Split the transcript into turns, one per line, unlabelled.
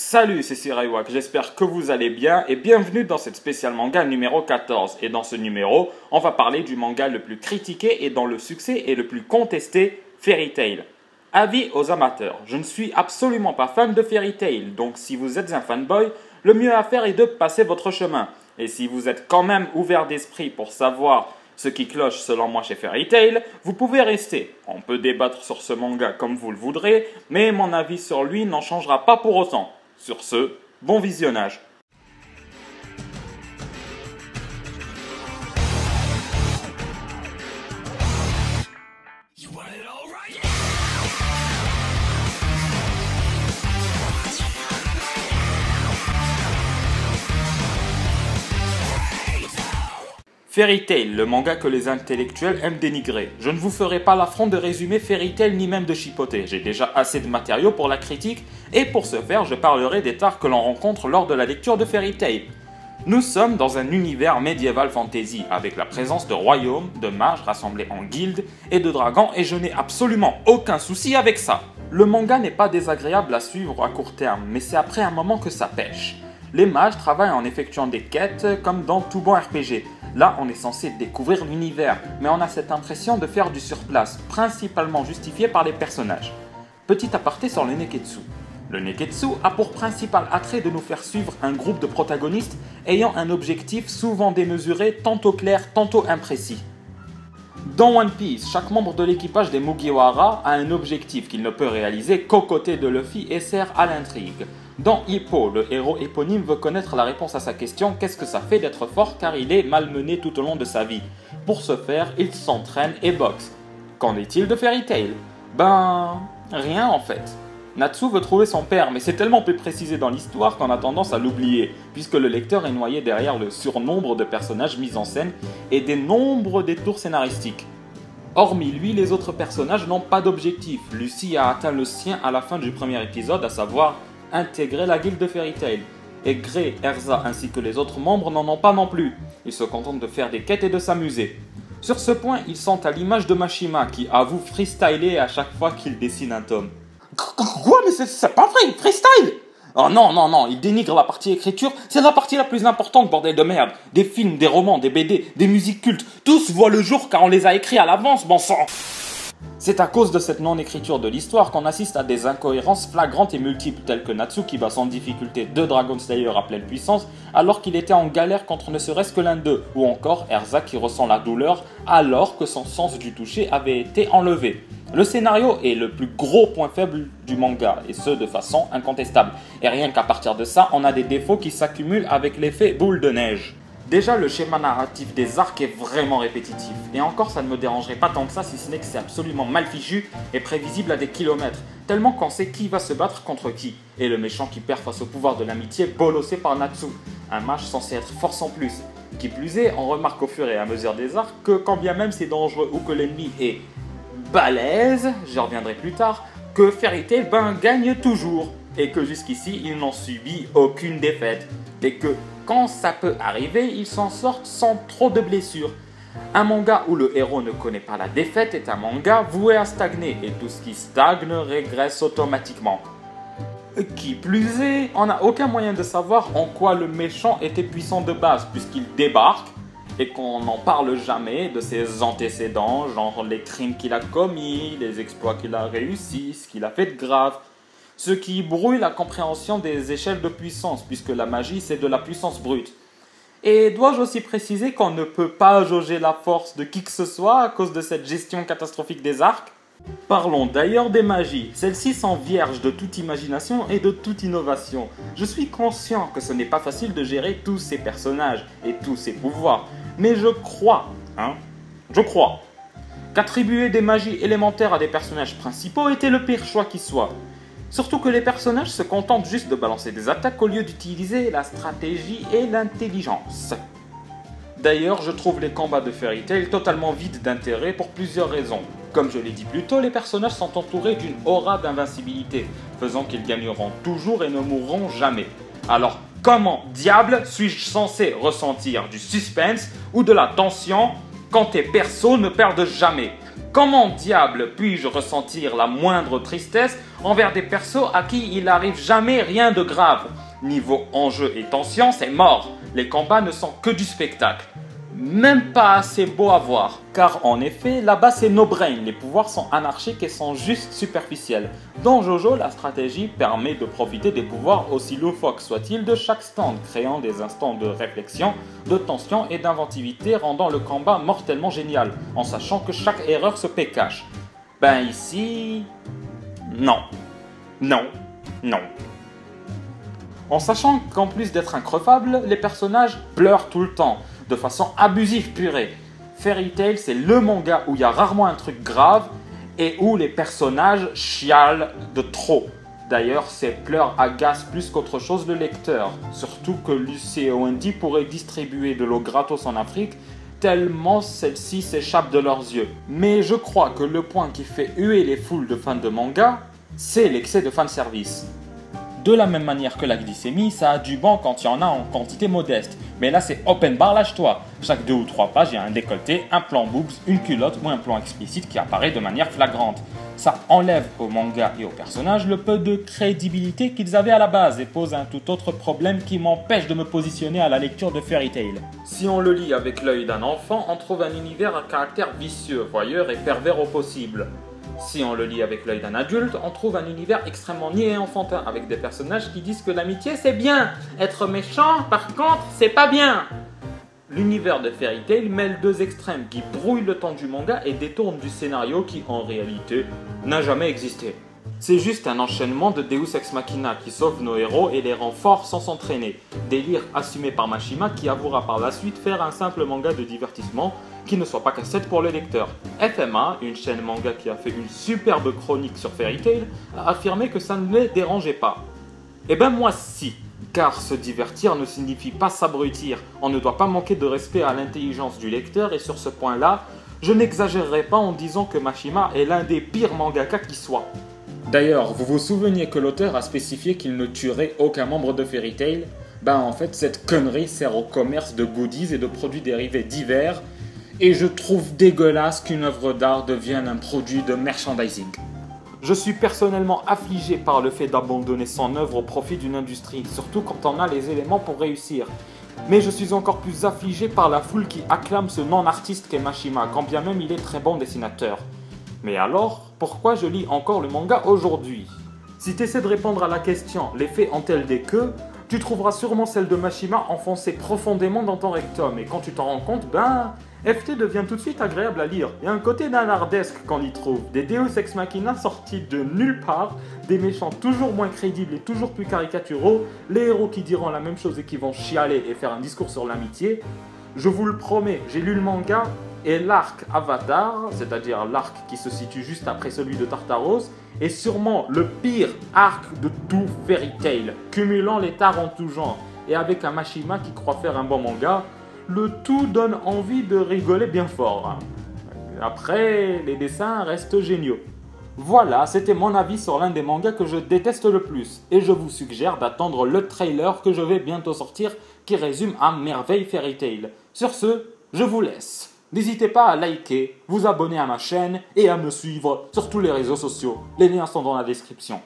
Salut, c'est Siraiwak, j'espère que vous allez bien et bienvenue dans cette spéciale manga numéro 14. Et dans ce numéro, on va parler du manga le plus critiqué et dont le succès est le plus contesté, Fairy Tail. Avis aux amateurs, je ne suis absolument pas fan de Fairy Tail, donc si vous êtes un fanboy, le mieux à faire est de passer votre chemin. Et si vous êtes quand même ouvert d'esprit pour savoir ce qui cloche selon moi chez Fairy Tail, vous pouvez rester. On peut débattre sur ce manga comme vous le voudrez, mais mon avis sur lui n'en changera pas pour autant. Sur ce, bon visionnage. Fairy Tail, le manga que les intellectuels aiment dénigrer. Je ne vous ferai pas l'affront de résumer Fairy Tail ni même de chipoter. J'ai déjà assez de matériaux pour la critique et pour ce faire, je parlerai des tares que l'on rencontre lors de la lecture de Fairy Tail. Nous sommes dans un univers médiéval fantasy avec la présence de royaumes, de mages rassemblés en guildes et de dragons et je n'ai absolument aucun souci avec ça. Le manga n'est pas désagréable à suivre à court terme, mais c'est après un moment que ça pêche. Les mages travaillent en effectuant des quêtes comme dans tout bon RPG. Là, on est censé découvrir l'univers, mais on a cette impression de faire du surplace, principalement justifié par les personnages. Petit aparté sur le Neketsu. Le Neketsu a pour principal attrait de nous faire suivre un groupe de protagonistes ayant un objectif souvent démesuré, tantôt clair, tantôt imprécis. Dans One Piece, chaque membre de l'équipage des Mugiwara a un objectif qu'il ne peut réaliser qu'aux côtés de Luffy et sert à l'intrigue. Dans Hippo, le héros éponyme veut connaître la réponse à sa question « Qu'est-ce que ça fait d'être fort ?» car il est malmené tout au long de sa vie. Pour ce faire, il s'entraîne et boxe. Qu'en est-il de Fairy Tail? Rien en fait. Natsu veut trouver son père, mais c'est tellement peu précisé dans l'histoire qu'on a tendance à l'oublier, puisque le lecteur est noyé derrière le surnombre de personnages mis en scène et des nombreux détours scénaristiques. Hormis lui, les autres personnages n'ont pas d'objectif. Lucy a atteint le sien à la fin du premier épisode, à savoir intégrer la guilde de Fairy Tail. Et Gray, Erza ainsi que les autres membres n'en ont pas non plus. Ils se contentent de faire des quêtes et de s'amuser. Sur ce point, ils sont à l'image de Mashima qui avoue freestyler à chaque fois qu'il dessine un tome. Quoi? Mais c'est pas vrai, freestyle! Oh non, il dénigre la partie écriture, c'est la partie la plus importante, bordel de merde. Des films, des romans, des BD, des musiques cultes, tous voient le jour car on les a écrits à l'avance, bon sang! C'est à cause de cette non-écriture de l'histoire qu'on assiste à des incohérences flagrantes et multiples, telles que Natsu qui bat sans difficulté 2 Dragon Slayer à pleine puissance alors qu'il était en galère contre ne serait-ce que l'un d'eux, ou encore Erza qui ressent la douleur alors que son sens du toucher avait été enlevé. Le scénario est le plus gros point faible du manga, et ce de façon incontestable. Et rien qu'à partir de ça, on a des défauts qui s'accumulent avec l'effet boule de neige. Déjà, le schéma narratif des arcs est vraiment répétitif. Et encore, ça ne me dérangerait pas tant que ça, si ce n'est que c'est absolument mal fichu et prévisible à des kilomètres. Tellement qu'on sait qui va se battre contre qui. Et le méchant qui perd face au pouvoir de l'amitié, bolossé par Natsu. Un mage censé être force en plus. Qui plus est, on remarque au fur et à mesure des arcs que quand bien même c'est dangereux ou que l'ennemi est balèze, j'y reviendrai plus tard, que Fairy Tail gagne toujours. Et que jusqu'ici, il n'en subit aucune défaite. Et que quand ça peut arriver, il s'en sort sans trop de blessures. Un manga où le héros ne connaît pas la défaite est un manga voué à stagner, et tout ce qui stagne régresse automatiquement. Qui plus est, on n'a aucun moyen de savoir en quoi le méchant était puissant de base, puisqu'il débarque, et qu'on n'en parle jamais de ses antécédents, genre les crimes qu'il a commis, les exploits qu'il a réussi, ce qu'il a fait de grave. Ce qui brouille la compréhension des échelles de puissance, puisque la magie c'est de la puissance brute. Et dois-je aussi préciser qu'on ne peut pas jauger la force de qui que ce soit à cause de cette gestion catastrophique des arcs? Parlons d'ailleurs des magies. Celles-ci sont vierges de toute imagination et de toute innovation. Je suis conscient que ce n'est pas facile de gérer tous ces personnages et tous ces pouvoirs, mais je crois qu'attribuer des magies élémentaires à des personnages principaux était le pire choix qui soit. Surtout que les personnages se contentent juste de balancer des attaques au lieu d'utiliser la stratégie et l'intelligence. D'ailleurs, je trouve les combats de Fairy Tail totalement vides d'intérêt pour plusieurs raisons. Comme je l'ai dit plus tôt, les personnages sont entourés d'une aura d'invincibilité, faisant qu'ils gagneront toujours et ne mourront jamais. Alors, comment diable suis-je censé ressentir du suspense ou de la tension quand tes persos ne perdent jamais? Comment diable puis-je ressentir la moindre tristesse envers des persos à qui il n'arrive jamais rien de grave? Niveau enjeu et tension, c'est mort. Les combats ne sont que du spectacle. Même pas assez beau à voir. Car en effet, là-bas c'est no brain, les pouvoirs sont anarchiques et sont juste superficiels. Dans Jojo, la stratégie permet de profiter des pouvoirs aussi loufoques soient-ils de chaque stand, créant des instants de réflexion, de tension et d'inventivité, rendant le combat mortellement génial, en sachant que chaque erreur se paie cash. Ben ici... non. Non. Non. En sachant qu'en plus d'être increvables, les personnages pleurent tout le temps, de façon abusive purée. Fairy Tail, c'est le manga où il y a rarement un truc grave et où les personnages chialent de trop. D'ailleurs, ces pleurs agacent plus qu'autre chose le lecteur, surtout que Lucy et Wendy pourraient distribuer de l'eau gratos en Afrique, tellement celle-ci s'échappe de leurs yeux. Mais je crois que le point qui fait huer les foules de fans de manga, c'est l'excès de fanservice. De la même manière que la glycémie, ça a du bon quand il y en a en quantité modeste. Mais là, c'est open bar, lâche-toi. Chaque 2 ou 3 pages, il y a un décolleté, un plan boobs, une culotte ou un plan explicite qui apparaît de manière flagrante. Ça enlève au manga et aux personnages le peu de crédibilité qu'ils avaient à la base et pose un tout autre problème qui m'empêche de me positionner à la lecture de Fairy Tail. Si on le lit avec l'œil d'un enfant, on trouve un univers à caractère vicieux, voyeur et pervers au possible. Si on le lit avec l'œil d'un adulte, on trouve un univers extrêmement niais et enfantin, avec des personnages qui disent que l'amitié c'est bien, être méchant par contre c'est pas bien. L'univers de Fairy Tail mêle deux extrêmes qui brouillent le temps du manga et détournent du scénario qui en réalité n'a jamais existé. C'est juste un enchaînement de Deus Ex Machina qui sauve nos héros et les rend forts sans s'entraîner. Délire assumé par Mashima qui avouera par la suite faire un simple manga de divertissement qui ne soit pas cassette pour le lecteur. FMA, une chaîne manga qui a fait une superbe chronique sur Fairy Tail, a affirmé que ça ne les dérangeait pas. Eh ben moi si, car se divertir ne signifie pas s'abrutir. On ne doit pas manquer de respect à l'intelligence du lecteur et sur ce point-là, je n'exagérerai pas en disant que Mashima est l'un des pires mangaka qui soit. D'ailleurs, vous vous souveniez que l'auteur a spécifié qu'il ne tuerait aucun membre de Fairy Tail? Ben en fait, cette connerie sert au commerce de goodies et de produits dérivés divers, et je trouve dégueulasse qu'une œuvre d'art devienne un produit de merchandising. Je suis personnellement affligé par le fait d'abandonner son œuvre au profit d'une industrie, surtout quand on a les éléments pour réussir. Mais je suis encore plus affligé par la foule qui acclame ce non-artiste qu'est Mashima, quand bien même il est très bon dessinateur. Mais alors, pourquoi je lis encore le manga aujourd'hui? Si tu essaies de répondre à la question « les faits ont-elles des queues ?», tu trouveras sûrement celle de Mashima enfoncée profondément dans ton rectum. Et quand tu t'en rends compte, ben, FT devient tout de suite agréable à lire. Il y a un côté nanardesque qu'on y trouve. Des Deus Ex Machina sortis de nulle part, des méchants toujours moins crédibles et toujours plus caricaturaux, les héros qui diront la même chose et qui vont chialer et faire un discours sur l'amitié. Je vous le promets, j'ai lu le manga et l'arc Avatar, c'est-à-dire l'arc qui se situe juste après celui de Tartaros, est sûrement le pire arc de tout Fairy Tail, cumulant les tares en tout genre. Et avec un Mashima qui croit faire un bon manga, le tout donne envie de rigoler bien fort. Après, les dessins restent géniaux. Voilà, c'était mon avis sur l'un des mangas que je déteste le plus. Et je vous suggère d'attendre le trailer que je vais bientôt sortir qui résume à merveille Fairy Tail. Sur ce, je vous laisse. N'hésitez pas à liker, vous abonner à ma chaîne et à me suivre sur tous les réseaux sociaux. Les liens sont dans la description.